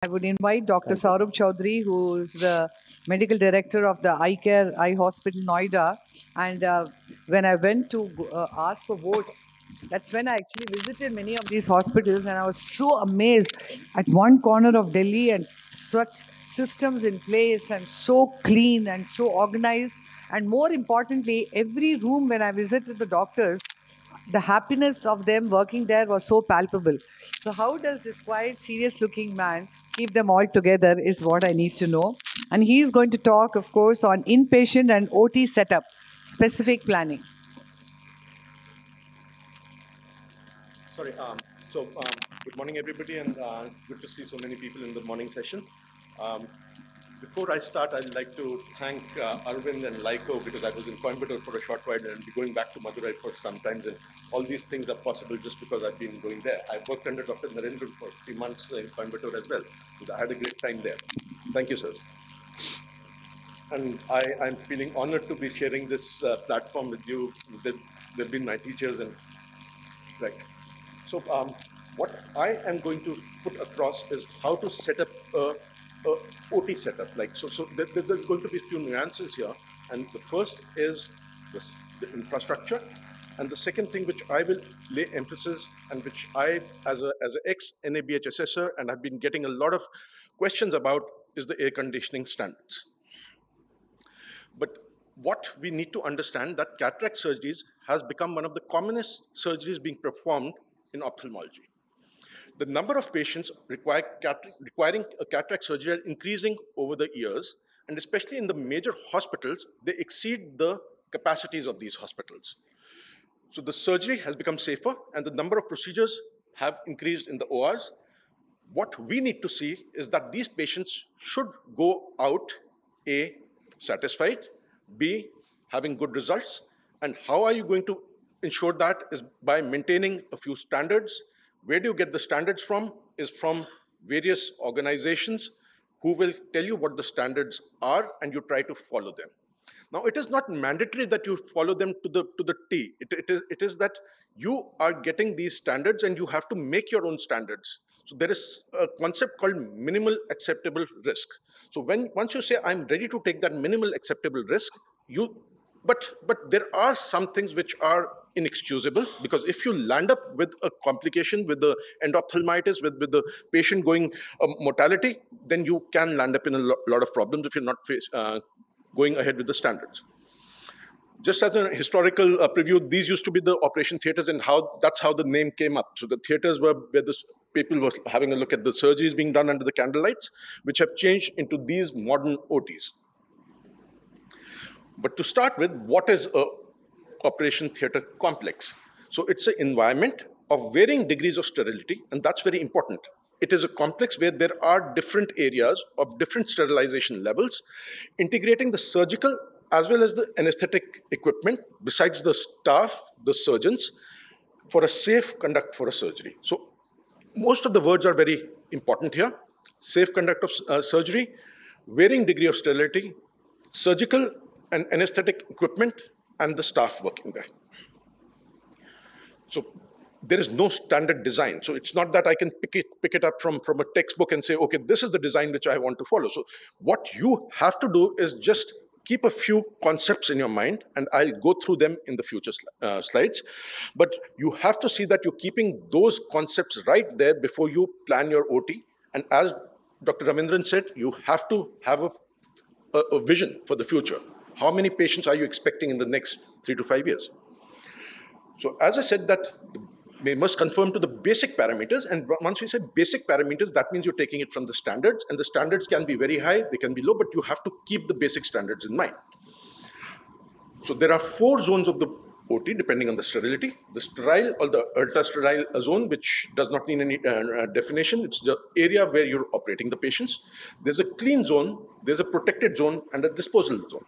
I would invite Dr. Thank you. Saurabh Chaudhary, who is the medical director of the Eye Care Eye Hospital, Noida. And when I went to ask for votes, that's when I actually visited many of these hospitals, and I was so amazed at one corner of Delhi and such systems in place and so clean and so organized. And more importantly, every room when I visited the doctors, the happiness of them working there was so palpable. So, how does this quiet, serious looking man keep them all together is what I need to know. And he's going to talk, of course, on inpatient and OT setup, specific planning. Sorry. Good morning, everybody, and good to see so many people in the morning session. Before I start, I'd like to thank Arvind and Laiko, because I was in Coimbatore for a short while and I'll be going back to Madurai for some time. And all these things are possible just because I've been going there. I worked under Dr. Narendran for 3 months in Coimbatore as well. So I had a great time there. Thank you, sirs. And I'm feeling honored to be sharing this platform with you. They've been my teachers, and right. So what I am going to put across is how to set up a OT setup. There's going to be a few nuances here. And the first is the infrastructure. And the second thing which I will lay emphasis, and which I, as an ex-NABH assessor, and I've been getting a lot of questions about, is the air conditioning standards. But what we need to understand that cataract surgeries has become one of the commonest surgeries being performed in ophthalmology. The number of patients requiring a cataract surgery are increasing over the years, and especially in the major hospitals, they exceed the capacities of these hospitals. So the surgery has become safer, and the number of procedures have increased in the ORs. What we need to see is that these patients should go out, A, satisfied, B, having good results. And how are you going to ensure that is by maintaining a few standards. Where do you get the standards from? Is from various organizations who will tell you what the standards are, and you try to follow them. Now, it is not mandatory that you follow them to the T. It is that you are getting these standards and you have to make your own standards. So there is a concept called minimal acceptable risk. So once you say, I'm ready to take that minimal acceptable risk, but there are some things which are inexcusable, because if you land up with a complication with the endophthalmitis, with the patient going mortality, then you can land up in a lot of problems if you're not going ahead with the standards. Just as a historical preview, these used to be the operation theaters, and that's how the name came up. So the theaters were where the people were having a look at the surgeries being done under the candlelights, which have changed into these modern OTs. But to start with, what is a operation theater complex? So it's an environment of varying degrees of sterility, and that's very important. It is a complex where there are different areas of different sterilization levels, integrating the surgical as well as the anesthetic equipment, besides the staff, the surgeons, for a safe conduct for a surgery. So most of the words are very important here. Safe conduct of surgery, varying degree of sterility, surgical and anesthetic equipment, and the staff working there. So there is no standard design. So it's not that I can pick it up from a textbook and say, okay, this is the design which I want to follow. So what you have to do is just keep a few concepts in your mind, and I'll go through them in the future slides. But you have to see that you're keeping those concepts right there before you plan your OT. And as Dr. Ravindran said, you have to have a vision for the future. How many patients are you expecting in the next 3 to 5 years? So as I said, that we must conform to the basic parameters. And once we say basic parameters, that means you're taking it from the standards. And the standards can be very high, they can be low, but you have to keep the basic standards in mind. So there are 4 zones of the OT, depending on the sterility. The sterile or the ultra-sterile zone, which does not need any definition. It's the area where you're operating the patients. There's a clean zone, there's a protected zone, and a disposal zone.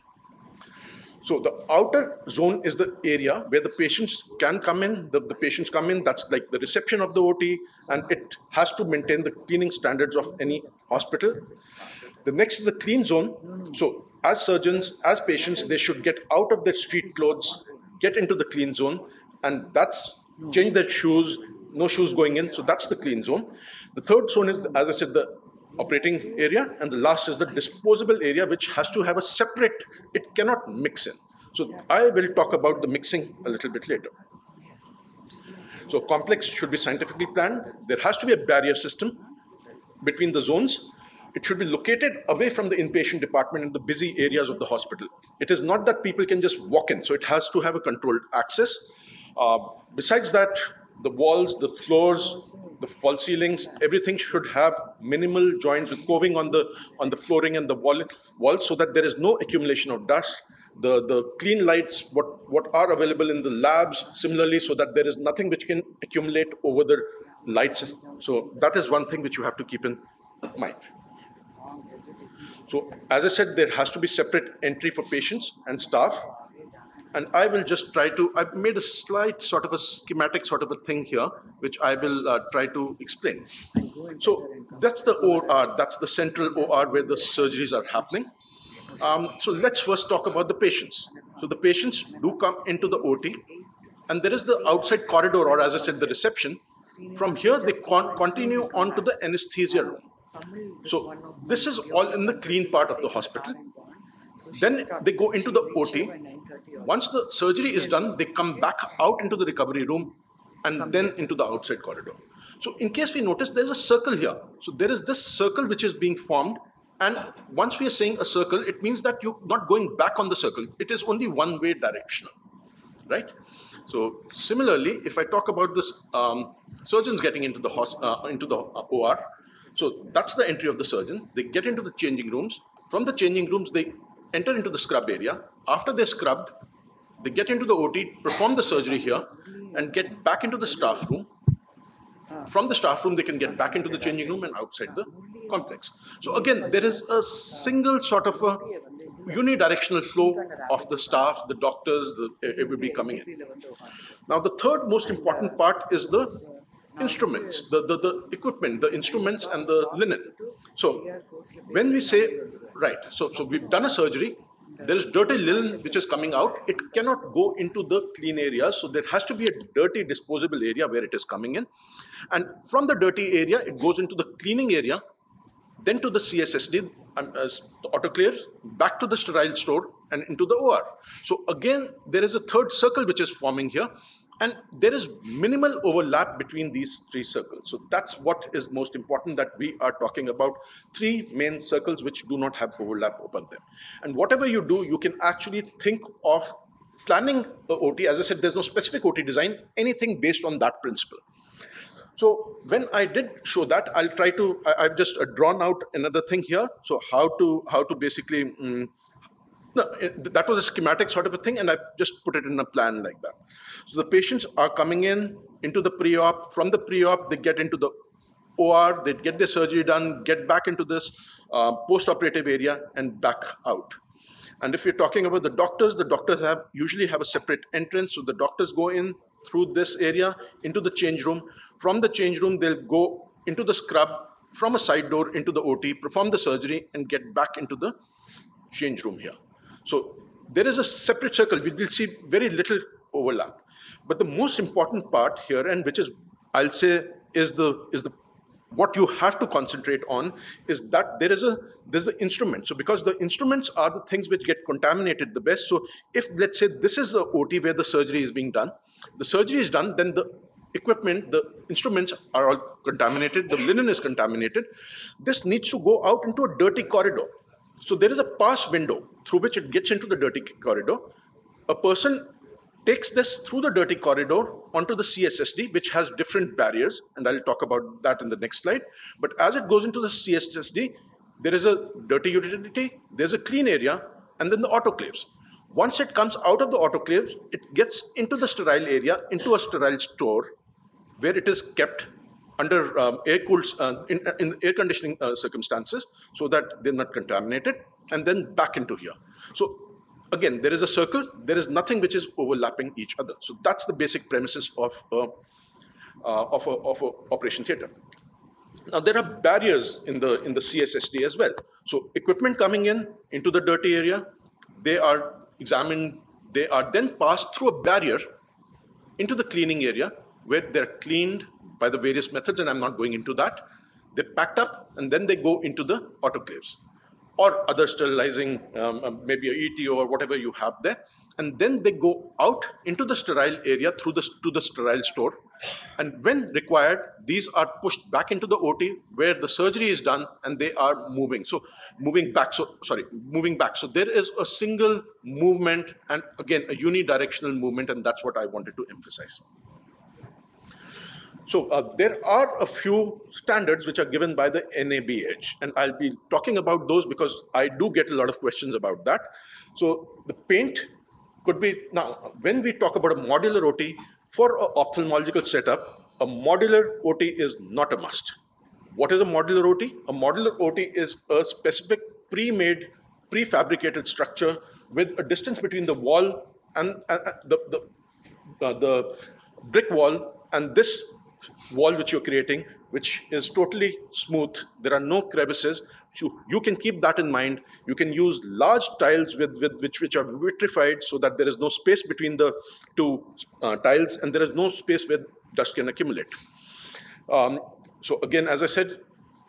So the outer zone is the area where the patients can come in. The patients come in, that's like the reception of the OT, and it has to maintain the cleaning standards of any hospital. The next is the clean zone. So as surgeons, as patients, they should get out of their street clothes, get into the clean zone, and that's change their shoes, no shoes going in. So that's the clean zone. The third zone is, as I said, the operating area, and the last is the disposable area, which has to have a separate, it cannot mix in. So I will talk about the mixing a little bit later. So complex should be scientifically planned. There has to be a barrier system between the zones. It should be located away from the inpatient department in the busy areas of the hospital. It is not that people can just walk in, so it has to have a controlled access. Besides that, the walls, the floors, the false ceilings, everything should have minimal joints with coving on the flooring and the walls, so that there is no accumulation of dust. The clean lights, what are available in the labs, similarly, so that there is nothing which can accumulate over the lights. So that is one thing which you have to keep in mind. So as I said, there has to be separate entry for patients and staff. And I will just try to, I've made a slight sort of a schematic sort of a thing here, which I will try to explain. So that's the OR, that's the central OR where the surgeries are happening. So let's first talk about the patients. So the patients do come into the OT, and there is the outside corridor, or as I said, the reception. From here, they continue on to the anesthesia room. So this is all in the clean part of the hospital. Then they go into the OT. Once the surgery is done, they come back out into the recovery room and then into the outside corridor. So in case we notice, there's a circle here. So there is this circle which is being formed. And once we are saying a circle, it means that you're not going back on the circle. It is only one-way directional, right? So similarly, if I talk about this surgeons getting into the OR, so that's the entry of the surgeon. They get into the changing rooms. From the changing rooms, they enter into the scrub area. After they're scrubbed, they get into the OT, perform the surgery here, and get back into the staff room. From the staff room, they can get back into the changing room and outside the complex. So again, there is a single sort of a unidirectional flow of the staff, the doctors, everybody coming in. Now, the third most important part is the instruments, the equipment, the instruments and the linen. So when we say, right, so we've done a surgery, there is dirty linen which is coming out. It cannot go into the clean areas. So there has to be a dirty disposable area where it is coming in. And from the dirty area, it goes into the cleaning area, then to the CSSD, the autoclaves, back to the sterile store and into the OR. So again, there is a third circle which is forming here. And there is minimal overlap between these three circles. So that's what is most important, that we are talking about three main circles which do not have overlap upon them. And whatever you do, you can actually think of planning a OT. As I said, there's no specific OT design, anything based on that principle. So when I did show that, I'll try to, I've just drawn out another thing here. So how to basically, no, that was a schematic sort of a thing, and I just put it in a plan like that. So the patients are coming in into the pre-op. From the pre-op, they get into the OR, they get their surgery done, get back into this post-operative area and back out. And if you're talking about the doctors usually have a separate entrance. So the doctors go in through this area into the change room. From the change room, they'll go into the scrub from a side door into the OT, perform the surgery, and get back into the change room here. So there is a separate circle. We will see very little overlap. But the most important part here, and which is, I'll say, is the what you have to concentrate on, is that there's an instrument. So because the instruments are the things which get contaminated the best. So if, let's say, this is the OT where the surgery is being done, the surgery is done, then the equipment, the instruments are all contaminated, the linen is contaminated. This needs to go out into a dirty corridor. So there is a pass window through which it gets into the dirty corridor. A person takes this through the dirty corridor onto the CSSD, which has different barriers, and I'll talk about that in the next slide. But as it goes into the CSSD, there is a dirty utility, there's a clean area, and then the autoclaves. Once it comes out of the autoclaves, it gets into the sterile area, into a sterile store, where it is kept under air-cooled, in air conditioning circumstances, so that they're not contaminated, and then back into here. So again, there is a circle, there is nothing which is overlapping each other. So that's the basic premises of a operation theater. Now there are barriers in the CSSD as well. So equipment coming in into the dirty area, they are examined, they are then passed through a barrier into the cleaning area, where they're cleaned by the various methods, and I'm not going into that. They're packed up, and then they go into the autoclaves or other sterilizing, maybe a ETO or whatever you have there. And then they go out into the sterile area to the sterile store. And when required, these are pushed back into the OT where the surgery is done and they are moving. So moving back. So there is a single movement and again, a unidirectional movement, and that's what I wanted to emphasize. So there are a few standards which are given by the NABH, and I'll be talking about those because I do get a lot of questions about that. So the paint could be, now when we talk about a modular OT, for an ophthalmological setup, a modular OT is not a must. What is a modular OT? A modular OT is a specific pre-made, prefabricated structure with a distance between the wall and the brick wall and this wall which you're creating, which is totally smooth. There are no crevices. You can keep that in mind. You can use large tiles which are vitrified so that there is no space between the two tiles and there is no space where dust can accumulate. So again, as I said,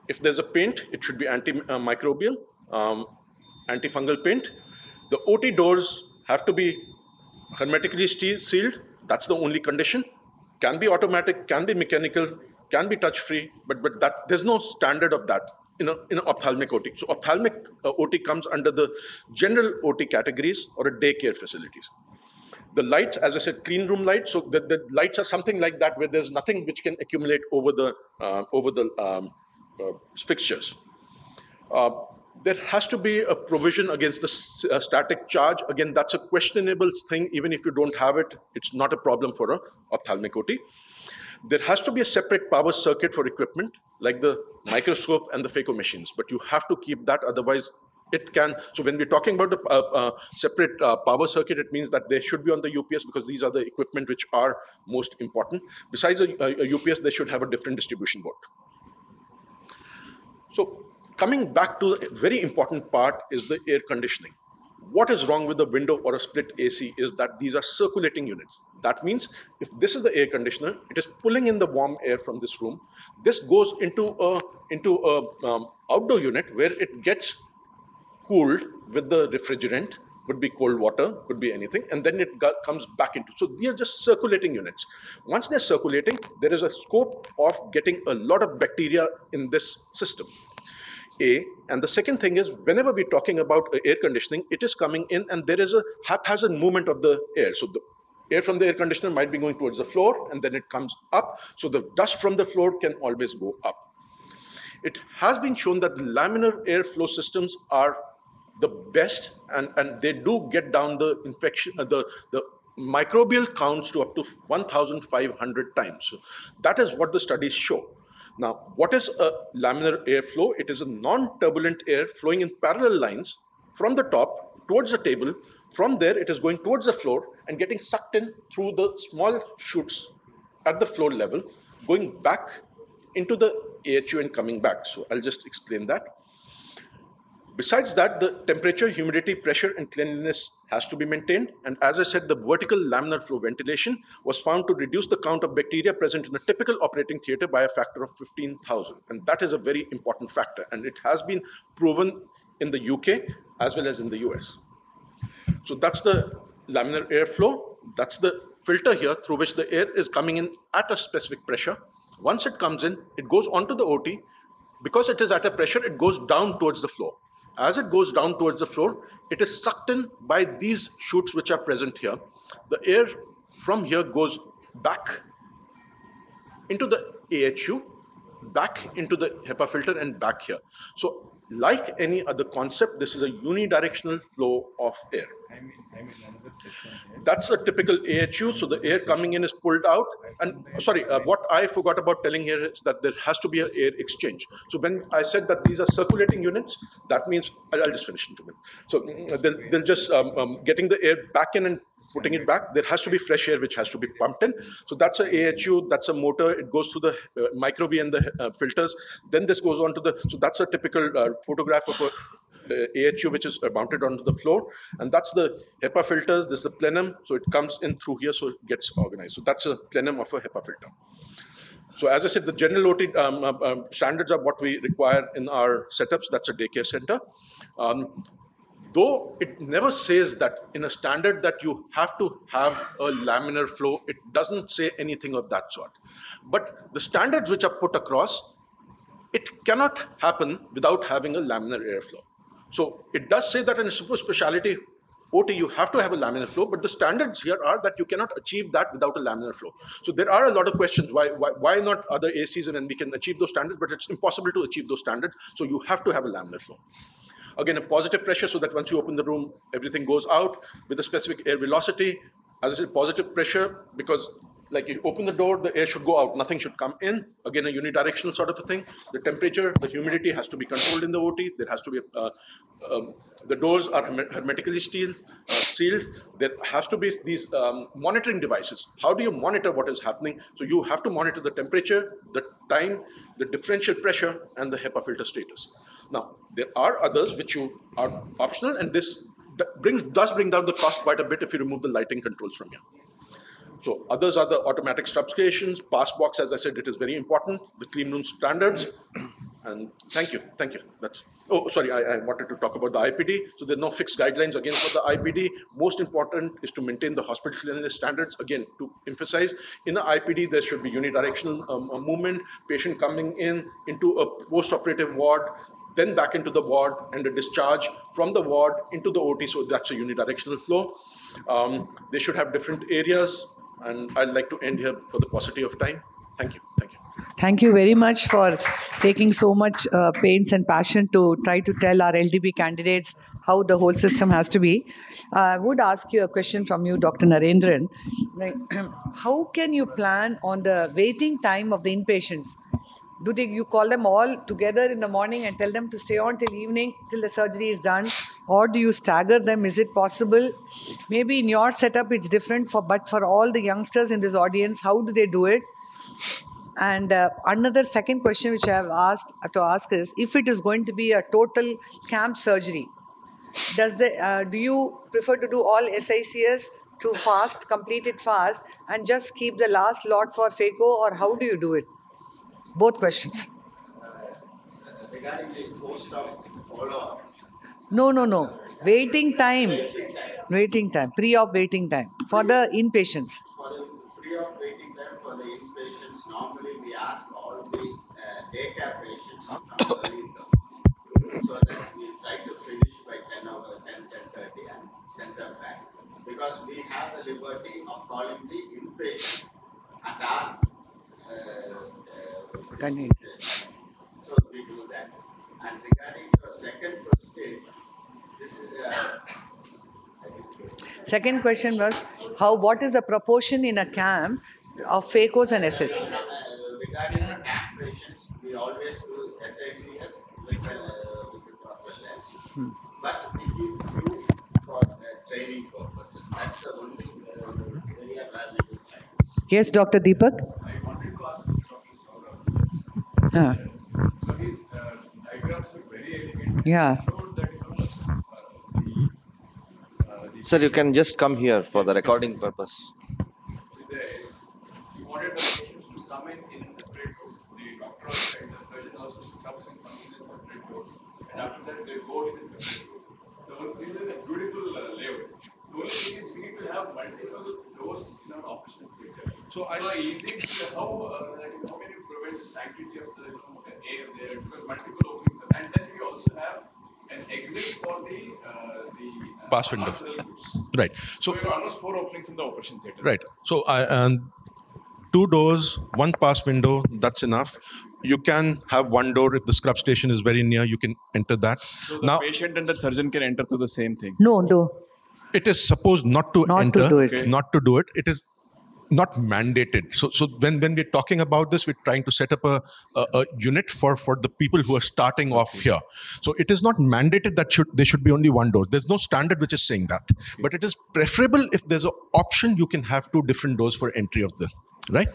if there's a paint, it should be antimicrobial, antifungal paint. The OT doors have to be hermetically sealed. That's the only condition. Can be automatic, can be mechanical, can be touch-free, but that there's no standard of that in an ophthalmic OT. So ophthalmic OT comes under the general OT categories or a daycare facilities. The lights, as I said, clean room lights. So the lights are something like that where there's nothing which can accumulate over the fixtures. There has to be a provision against the static charge. Again, that's a questionable thing. Even if you don't have it, it's not a problem for an ophthalmic OT. There has to be a separate power circuit for equipment, like the microscope and the phaco machines. But you have to keep that, otherwise it can. So when we're talking about a separate power circuit, it means that they should be on the UPS because these are the equipment which are most important. Besides a UPS, they should have a different distribution board. So coming back to a very important part is the air conditioning. What is wrong with the window or a split AC is that these are circulating units. That means if this is the air conditioner, it is pulling in the warm air from this room. This goes into a outdoor unit where it gets cooled with the refrigerant, could be cold water, could be anything, and then it comes back into. So they are just circulating units. Once they're circulating, there is a scope of getting a lot of bacteria in this system. And the second thing is, whenever we're talking about air conditioning, it is coming in and there is a haphazard movement of the air. So the air from the air conditioner might be going towards the floor and then it comes up. So the dust from the floor can always go up. It has been shown that the laminar airflow systems are the best and they do get down the infection, the microbial counts to up to 1,500 times. So that is what the studies show. Now, what is a laminar airflow? It is a non-turbulent air flowing in parallel lines from the top towards the table. From there, it is going towards the floor and getting sucked in through the small chutes at the floor level, going back into the AHU and coming back. So I'll just explain that. Besides that, the temperature, humidity, pressure, and cleanliness has to be maintained. And as I said, the vertical laminar flow ventilation was found to reduce the count of bacteria present in a typical operating theater by a factor of 15,000. And that is a very important factor. And it has been proven in the UK as well as in the US. So that's the laminar airflow. That's the filter here through which the air is coming in at a specific pressure. Once it comes in, it goes onto the OT. Because it is at a pressure, it goes down towards the floor. As it goes down towards the floor, it is sucked in by these chutes which are present here. The air from here goes back into the AHU, back into the HEPA filter and back here. So like any other concept, this is a unidirectional flow of air. That's a typical AHU. So the air coming in is pulled out. And sorry, what I forgot about telling here is that there has to be an air exchange. So when I said that these are circulating units, that means, I'll just finish in 2 minutes. So they'll just getting the air back in and putting it back. There has to be fresh air which has to be pumped in. So that's a AHU, that's a motor. It goes through the microbe and the filters. Then this goes on to the, so that's a typical photograph of a AHU which is mounted onto the floor. And that's the HEPA filters. This is the plenum. So it comes in through here, so it gets organized. So that's a plenum of a HEPA filter. So as I said, the general OT standards are what we require in our setups. That's a daycare center. Though it never says that in a standard that you have to have a laminar flow, it doesn't say anything of that sort. But the standards which are put across, it cannot happen without having a laminar airflow. So it does say that in a super specialty OT, you have to have a laminar flow, but the standards here are that you cannot achieve that without a laminar flow. So there are a lot of questions. Why not other ACs and we can achieve those standards, but it's impossible to achieve those standards. So you have to have a laminar flow. Again, a positive pressure so that once you open the room, everything goes out with a specific air velocity. As I said, positive pressure because like you open the door, the air should go out, nothing should come in. Again, a unidirectional sort of a thing. The temperature, the humidity has to be controlled in the OT. There has to be, the doors are hermetically sealed. There has to be these monitoring devices. How do you monitor what is happening? So you have to monitor the temperature, the time, the differential pressure, and the HEPA filter status. Now, there are others which are optional, and this does bring down the cost quite a bit if you remove the lighting controls from here. So others are the automatic substations, pass box, as I said, it is very important, the clean room standards. And thank you. Oh, sorry, I wanted to talk about the IPD. So there's no fixed guidelines again for the IPD. Most important is to maintain the hospital cleanliness standards. Again, to emphasize, in the IPD, there should be unidirectional movement, patient coming into a post-operative ward, then back into the ward, and a discharge from the ward into the OT. So that's a unidirectional flow. They should have different areas. And I'd like to end here for the paucity of time. Thank you. Thank you very much for taking so much pains and passion to try to tell our LDB candidates how the whole system has to be. I would ask you a question from you, Dr. Narendran. Like, how can you plan on the waiting time of the inpatients? You call them all together in the morning and tell them to stay on till evening, till the surgery is done? Or do you stagger them? Is it possible? Maybe in your setup it's different, but for all the youngsters in this audience, how do they do it? And another second question which I have ask is, if it is going to be a total camp surgery, do you prefer to do all SICS to complete it fast, and just keep the last lot for phaco, or how do you do it? Both questions. Regarding the post-op follow-up. No. Waiting time. Pre-op waiting time for the inpatients. For the pre-op waiting time for the inpatients, normally we ask all the daycare patients to come early in the morning so that we try to finish by 10:30 and send them back. Because we have the liberty of calling the inpatients at our so we do that. And regarding your second question, this is second question was, what is the proportion in a camp of phacos and SSC? Regarding the camp patients, we always do SICS with the proper lens, but we keep few for training purposes. That's the only area where we do that. Yes, Dr. Deepak? I wanted to ask Dr. Saurabh. So these diagrams are very elegant. Yeah. Sir, you can just come here for the recording purpose. So you wanted the patients to come in a separate room. The doctor also, and the surgeon also comes and comes in a separate room. And after that, they go in a separate room. So this is a beautiful layout. The only thing is we need to have multiple doors in our operational theater. So easy. How can you prevent the sanctity of the air there? Because multiple openings, and then we also have an exit for the Pass window. Goods. Right. So we have almost 4 openings in the operation theater. Right. So 2 doors, 1 pass window, that's enough. You can have 1 door if the scrub station is very near, you can enter that. So the patient and the surgeon can enter through the same thing. No. It is supposed not to enter, to do it. Okay. not to do it. It is not mandated. So when we're talking about this, we're trying to set up a unit for the people who are starting off here. So it is not mandated that there should be only 1 door. There's no standard which is saying that. But it is preferable if there's an option, you can have 2 different doors for entry of the, right?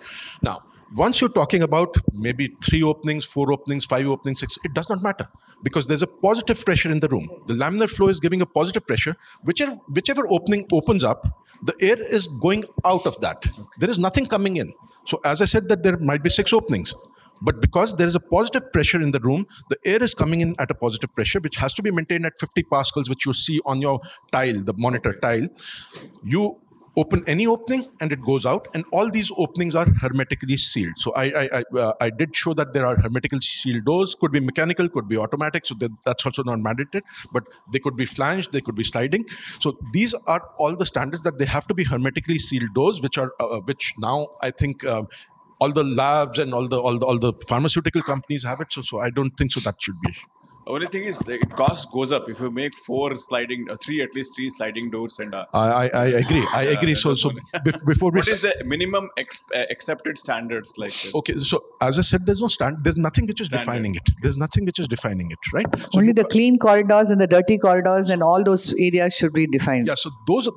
Now, once you're talking about maybe 3 openings, 4 openings, 5 openings, 6, it does not matter because there's a positive pressure in the room. The laminar flow is giving a positive pressure. Whichever opening opens up, the air is going out of that. There is nothing coming in. So as I said that there might be 6 openings. But because there is a positive pressure in the room, the air is coming in at a positive pressure, which has to be maintained at 50 pascals, which you see on your tile, the monitor tile. You open any opening and it goes out, and all these openings are hermetically sealed. So I did show that there are hermetically sealed doors. Could be mechanical, could be automatic, so that's also not mandated, but they could be flanged, they could be sliding. So these are all the standards that they have to be hermetically sealed doors, which now I think all the labs and all the pharmaceutical companies have it. So I don't think so that should be. Only thing is the cost goes up if you make 4 sliding, at least 3 sliding doors and. I agree. I agree. So before we. What is the minimum accepted standards like this? Okay, so as I said, there's no there's nothing which is defining it. There's nothing which is defining it, right? So Only the clean corridors and the dirty corridors and all those areas should be defined. Yeah, so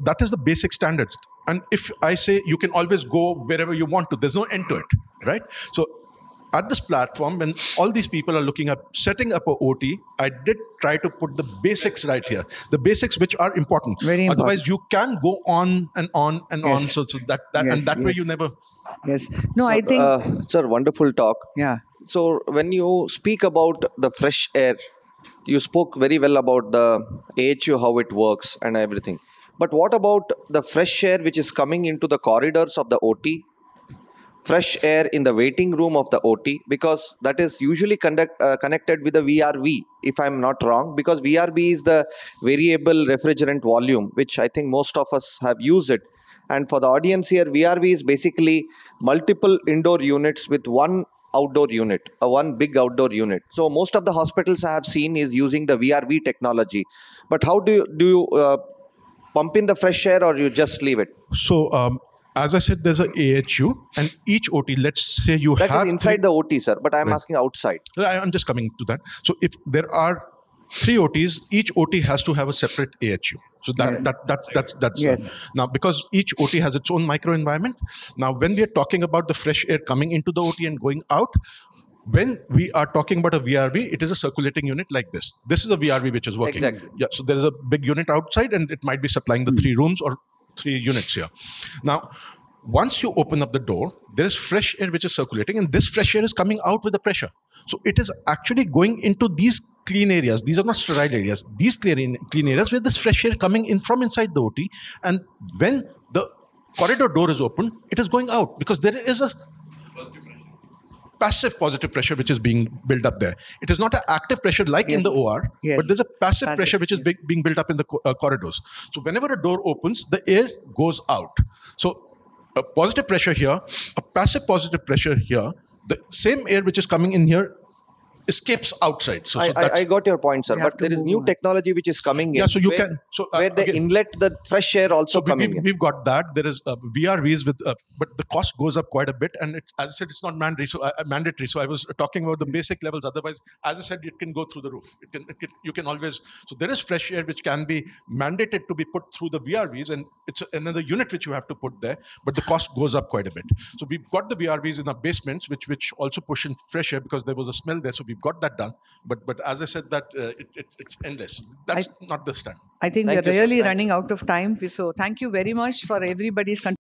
that is the basic standards. And if I say you can always go wherever you want to, there's no end to it, right? So at this platform, when all these people are looking at setting up a OT, I did try to put the basics right here, the basics which are important. Very important. Otherwise, you can go on and on and on. Yes. So that Yes, and that way yes. you never. Yes. No, I think. Sir, wonderful talk. Yeah. So when you speak about the fresh air, you spoke very well about the AHU, how it works and everything. But what about the fresh air which is coming into the corridors of the OT? Fresh air in the waiting room of the OT, because that is usually connected with the VRV, if I'm not wrong, because VRV is the variable refrigerant volume, which I think most of us have used it. And for the audience here, VRV is basically multiple indoor units with one outdoor unit, one big outdoor unit. So most of the hospitals I have seen is using the VRV technology. But how do you pump in the fresh air, or you just leave it? So as I said, there's a AHU, and each OT, let's say you That have is inside the OT, sir, but I'm Right. asking outside. I'm just coming to that. So if there are 3 OTs, each OT has to have a separate AHU. So that's Yes. now, because each OT has its own microenvironment. Now, when we are talking about the fresh air coming into the OT and going out, when we are talking about a VRV, it is a circulating unit like this. This is a VRV which is working. Exactly. Yeah. So there is a big unit outside, and it might be supplying the 3 rooms or 3 units here. Now, once you open up the door, there is fresh air which is circulating, and this fresh air is coming out with the pressure. So it is actually going into these clean areas. These are not sterile areas. These clean areas where this fresh air coming in from inside the OT. And when the corridor door is open, it is going out, because there is a passive positive pressure which is being built up there. It is not an active pressure like in Yes. the OR, Yes. but there's a passive Passive, pressure which is yes. being built up in the corridors. So whenever a door opens, the air goes out. So a positive pressure here, a passive positive pressure here, the same air which is coming in here escapes outside. So that's, I got your point, sir. We have But to there is move new on. technology which is coming in. Yeah, so you where, can- so, where they again- inlet the fresh air also so coming in. we've got that. There is VRVs with, but the cost goes up quite a bit, and it's, as I said, it's not mandatory. So I was talking about the basic levels. Otherwise, as I said, it can go through the roof. You can always. So there is fresh air which can be mandated to be put through the VRVs, and it's another unit which you have to put there. But the cost goes up quite a bit. So we've got the VRVs in our basements, which also push in fresh air because there was a smell there. So we've got that done. But as I said, that it's endless. That's not the stand. I think Thank we're you, sir. really Thank running out of time. So thank you very much for everybody's